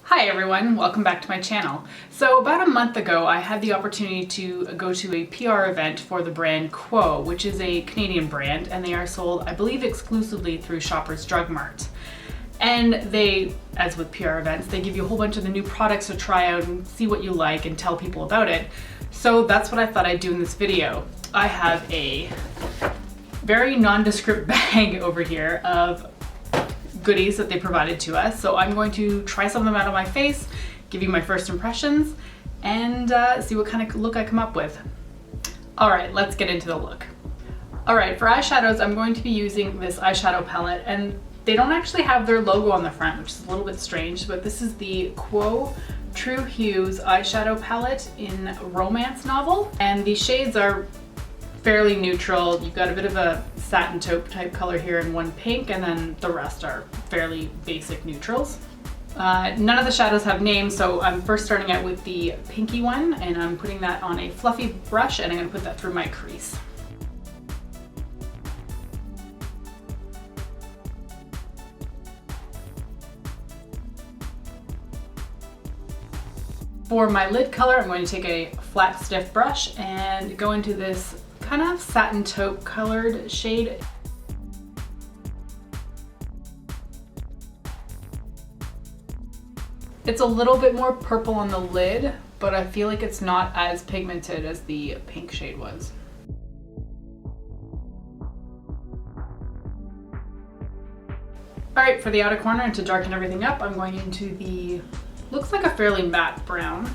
Hi everyone, welcome back to my channel. So about a month ago I had the opportunity to go to a PR event for the brand QUO, which is a Canadian brand, and they are sold, I believe, exclusively through Shoppers Drug Mart. And they, as with PR events, they give you a whole bunch of the new products to try out and see what you like and tell people about it. So that's what I thought I'd do in this video. I have a very nondescript bag over here of goodies that they provided to us. So I'm going to try some of them out on my face, give you my first impressions, and see what kind of look I come up with. All right, let's get into the look. All right, for eyeshadows, I'm going to be using this eyeshadow palette, and they don't actually have their logo on the front, which is a little bit strange, but this is the QUO True Hues eyeshadow palette in Romance Novel. And these shades are fairly neutral. You've got a bit of a satin taupe type color here and one pink, and then the rest are fairly basic neutrals. None of the shadows have names, so I'm first starting out with the pinky one, and I'm putting that on a fluffy brush, and I'm going to put that through my crease. For my lid color, I'm going to take a flat, stiff brush and go into this kind of satin taupe colored shade. It's a little bit more purple on the lid, but I feel like it's not as pigmented as the pink shade was. All right, for the outer corner, and to darken everything up, I'm going into the, looks like a fairly matte brown.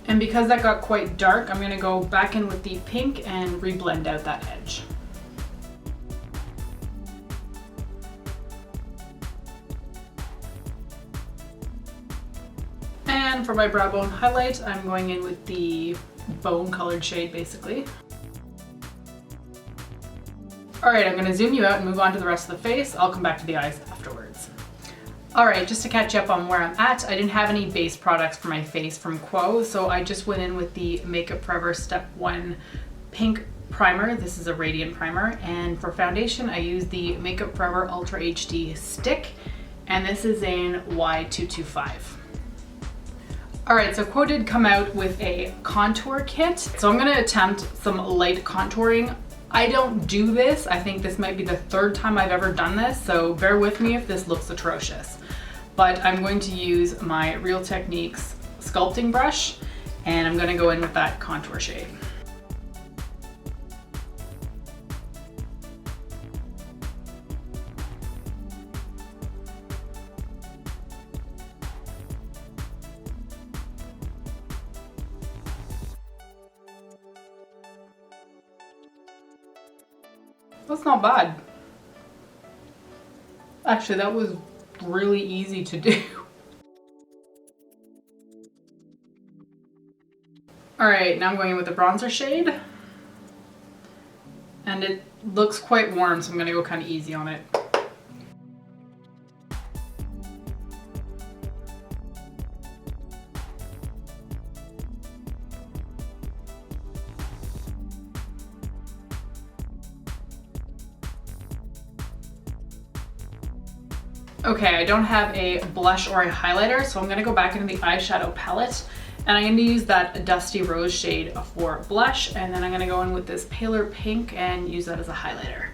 And because that got quite dark, I'm going to go back in with the pink and reblend out that edge. And for my brow bone highlight, I'm going in with the bone colored shade, basically. All right, I'm going to zoom you out and move on to the rest of the face. I'll come back to the eyes afterwards. All right, just to catch you up on where I'm at, I didn't have any base products for my face from QUO, so I just went in with the Makeup Forever Step 1 Pink Primer. This is a radiant primer. And for foundation, I used the Makeup Forever Ultra HD Stick, and this is in Y225. All right, so QUO did come out with a contour kit. So I'm gonna attempt some light contouring. I don't do this. I think this might be the third time I've ever done this, so bear with me if this looks atrocious. But I'm going to use my Real Techniques sculpting brush, and I'm gonna go in with that contour shade. That's not bad. Actually, that was really easy to do. All right, now I'm going in with the bronzer shade. And it looks quite warm, so I'm gonna go kind of easy on it. Okay, I don't have a blush or a highlighter, so I'm gonna go back into the eyeshadow palette, and I'm gonna use that Dusty Rose shade for blush, and then I'm gonna go in with this paler pink and use that as a highlighter.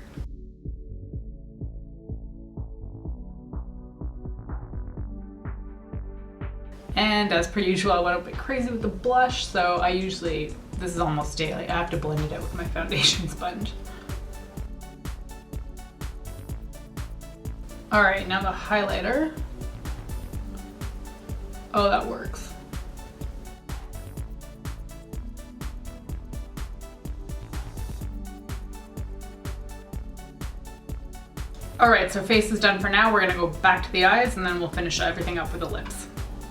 And as per usual, I went a bit crazy with the blush, so this is almost daily, I have to blend it out with my foundation sponge. All right, now the highlighter. Oh, that works. All right, so face is done for now. We're gonna go back to the eyes, and then we'll finish everything up with the lips.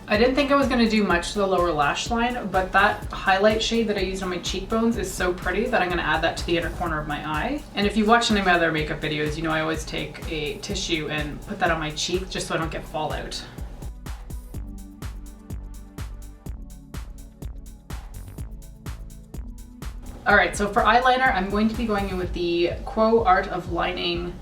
I didn't think I was gonna do much to the lower lash line, but that highlight shade that I used on my cheekbones is so pretty that I'm gonna add that to the inner corner of my eye. And if you watch any of my other makeup videos, you know I always take a tissue and put that on my cheek just so I don't get fallout. All right, so for eyeliner, I'm going to be going in with the QUO Art of Lining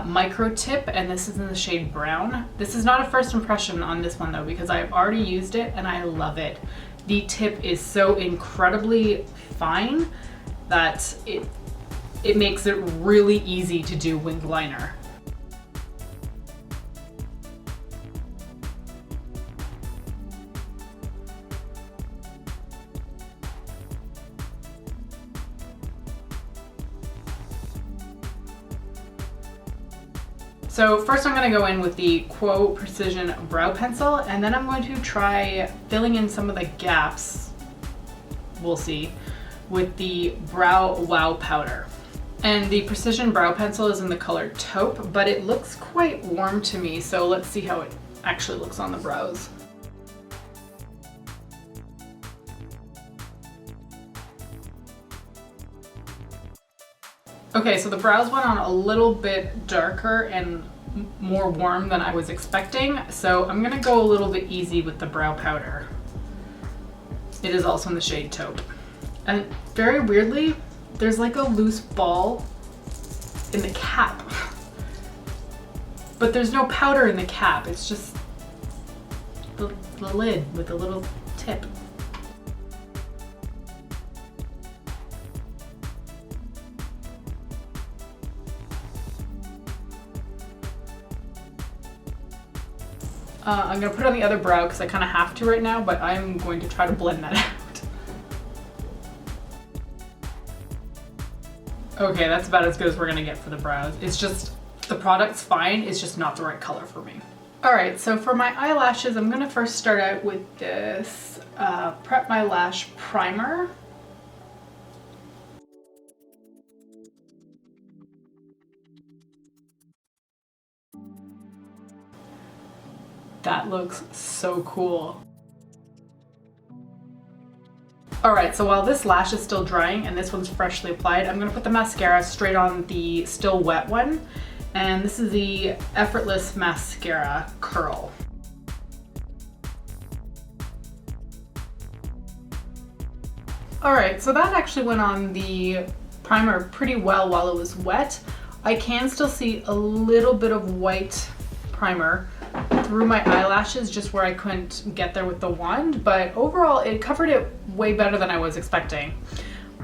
micro tip, and this is in the shade brown. This is not a first impression on this one though, because I've already used it and I love it. The tip is so incredibly fine that it makes it really easy to do winged liner. So first I'm going to go in with the QUO Precision Brow Pencil, and then I'm going to try filling in some of the gaps, we'll see, with the Brow Wow Powder. And the Precision Brow Pencil is in the color Taupe, but it looks quite warm to me, so let's see how it actually looks on the brows. Okay, so the brows went on a little bit darker and more warm than I was expecting, so I'm gonna go a little bit easy with the brow powder. It is also in the shade Taupe. And very weirdly, there's like a loose ball in the cap. But there's no powder in the cap, it's just the lid with a little tip. I'm gonna put it on the other brow because I kind of have to right now, but I'm going to try to blend that out. Okay, that's about as good as we're gonna get for the brows. It's just, the product's fine, it's just not the right color for me. All right, so for my eyelashes, I'm gonna first start out with this Prep My Lash Primer. That looks so cool. All right, so while this lash is still drying and this one's freshly applied, I'm gonna put the mascara straight on the still wet one. And this is the Effortless Mascara Curl. All right, so that actually went on the primer pretty well while it was wet. I can still see a little bit of white primer through my eyelashes, just where I couldn't get there with the wand, but overall it covered it way better than I was expecting.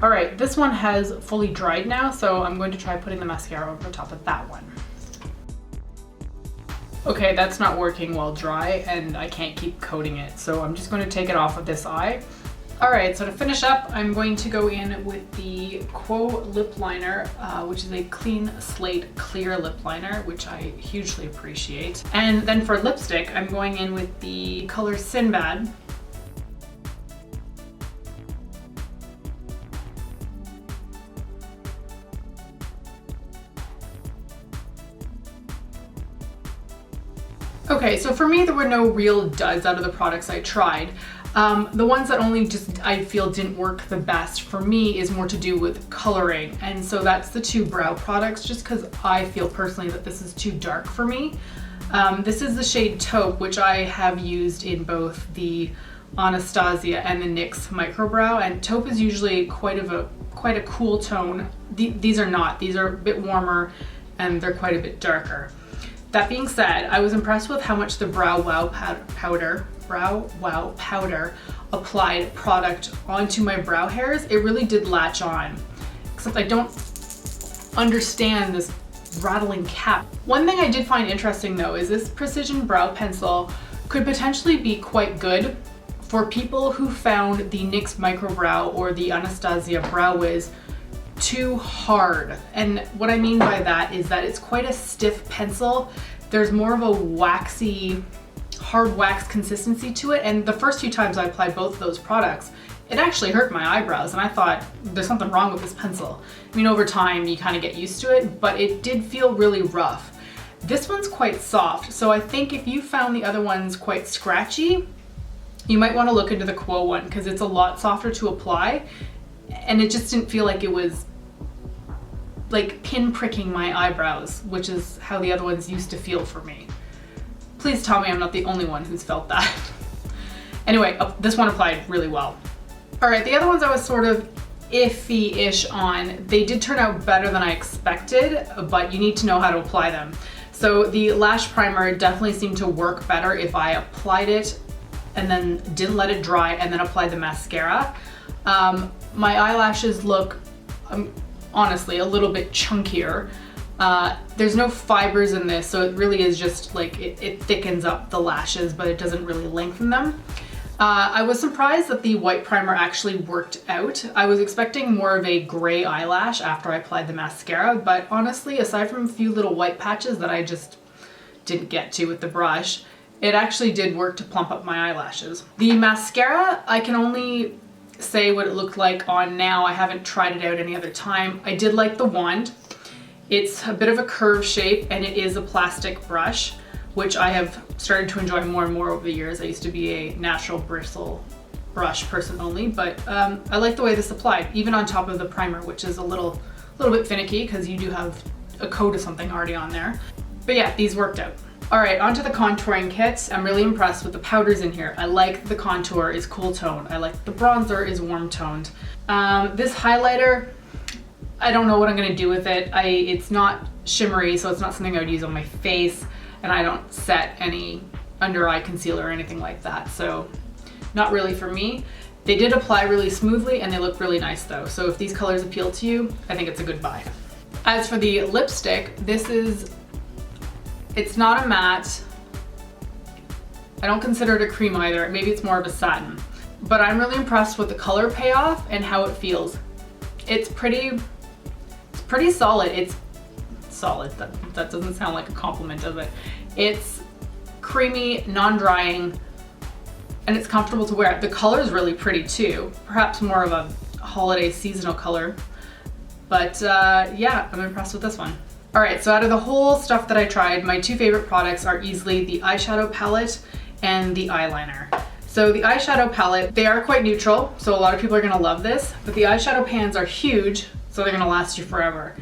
All right, this one has fully dried now, so I'm going to try putting the mascara over top of that one. Okay, that's not working while dry and I can't keep coating it, so I'm just going to take it off with this eye. All right, so to finish up, I'm going to go in with the QUO lip liner, which is a clean slate clear lip liner, which I hugely appreciate. And then for lipstick, I'm going in with the color Sinbad. Okay, so for me, there were no real duds out of the products I tried. The ones that only just I feel didn't work the best for me is more to do with coloring, and so that's the two brow products, just because I feel personally that this is too dark for me. This is the shade Taupe, which I have used in both the Anastasia and the NYX Microbrow, and Taupe is usually quite a cool tone. These are not. These are a bit warmer and they're quite a bit darker. That being said, I was impressed with how much the Brow Wow Powder applied product onto my brow hairs. It really did latch on, except I don't understand this rattling cap. One thing I did find interesting though is this Precision Brow Pencil could potentially be quite good for people who found the NYX Microbrow or the Anastasia Brow Wiz too hard. And what I mean by that is that it's quite a stiff pencil. There's more of a waxy, hard wax consistency to it, and the first few times I applied both of those products, it actually hurt my eyebrows, and I thought there's something wrong with this pencil. I mean, over time you kind of get used to it, but it did feel really rough. This one's quite soft, so I think if you found the other ones quite scratchy, you might want to look into the QUO one, because it's a lot softer to apply, and it just didn't feel like it was like pin pricking my eyebrows, which is how the other ones used to feel for me. Please tell me I'm not the only one who's felt that. Anyway, this one applied really well. All right, the other ones I was sort of iffy-ish on. They did turn out better than I expected, but you need to know how to apply them. So the lash primer definitely seemed to work better if I applied it and then didn't let it dry and then applied the mascara. My eyelashes look, honestly, a little bit chunkier. There's no fibers in this, so it really is just like, it thickens up the lashes, but it doesn't really lengthen them. I was surprised that the white primer actually worked out. I was expecting more of a gray eyelash after I applied the mascara, but honestly, aside from a few little white patches that I just didn't get to with the brush, it actually did work to plump up my eyelashes. The mascara, I can only say what it looked like on now. I haven't tried it out any other time. I did like the wand. It's a bit of a curve shape and it is a plastic brush, which I have started to enjoy more and more over the years. I used to be a natural bristle brush person only, but I like the way this applied, even on top of the primer, which is a little bit finicky because you do have a coat of something already on there. But yeah, these worked out. All right, onto the contouring kit. I'm really impressed with the powders in here. I like the contour is cool toned. I like the bronzer is warm toned. This highlighter, I don't know what I'm gonna do with it. It's not shimmery, so it's not something I would use on my face, and I don't set any under eye concealer or anything like that, so not really for me. They did apply really smoothly and they look really nice though, so if these colors appeal to you, I think it's a good buy. As for the lipstick, it's not a matte. I don't consider it a cream either. Maybe it's more of a satin, but I'm really impressed with the color payoff and how it feels. It's pretty solid. It's solid. That doesn't sound like a compliment, does it? It's creamy, non-drying, and it's comfortable to wear. The color is really pretty too. Perhaps more of a holiday seasonal color, but yeah, I'm impressed with this one. All right, so out of the whole stuff that I tried, my two favorite products are easily the eyeshadow palette and the eyeliner. So the eyeshadow palette, they are quite neutral, so a lot of people are gonna love this, but the eyeshadow pans are huge, so they're gonna last you forever.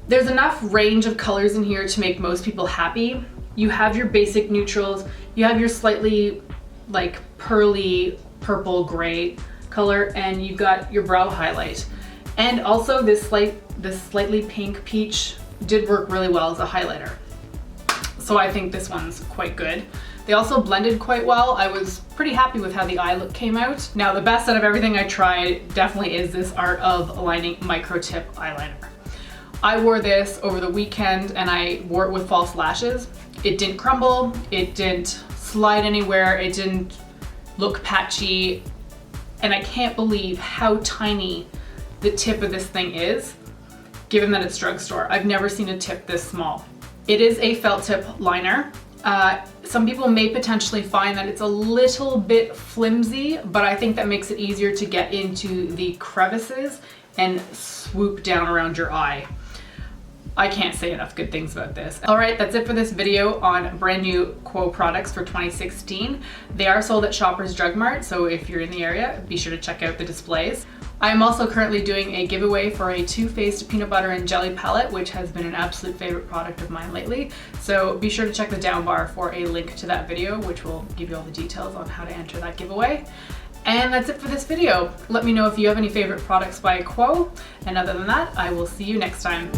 There's enough range of colors in here to make most people happy. You have your basic neutrals, you have your slightly like pearly purple gray color, and you've got your brow highlight. And also this slightly pink peach did work really well as a highlighter. So I think this one's quite good. They also blended quite well. I was pretty happy with how the eye look came out. Now the best out of everything I tried definitely is this Art of Aligning Micro Tip Eyeliner. I wore this over the weekend and I wore it with false lashes. It didn't crumble, it didn't slide anywhere, it didn't look patchy, and I can't believe how tiny the tip of this thing is, given that it's drugstore. I've never seen a tip this small. It is a felt tip liner. Some people may potentially find that it's a little bit flimsy, but I think that makes it easier to get into the crevices and swoop down around your eye. I can't say enough good things about this. All right, that's it for this video on brand new QUO products for 2016. They are sold at Shoppers Drug Mart, so if you're in the area, be sure to check out the displays. I am also currently doing a giveaway for a Too Faced Peanut Butter and Jelly palette, which has been an absolute favorite product of mine lately. So be sure to check the down bar for a link to that video, which will give you all the details on how to enter that giveaway. And that's it for this video. Let me know if you have any favorite products by QUO. And other than that, I will see you next time.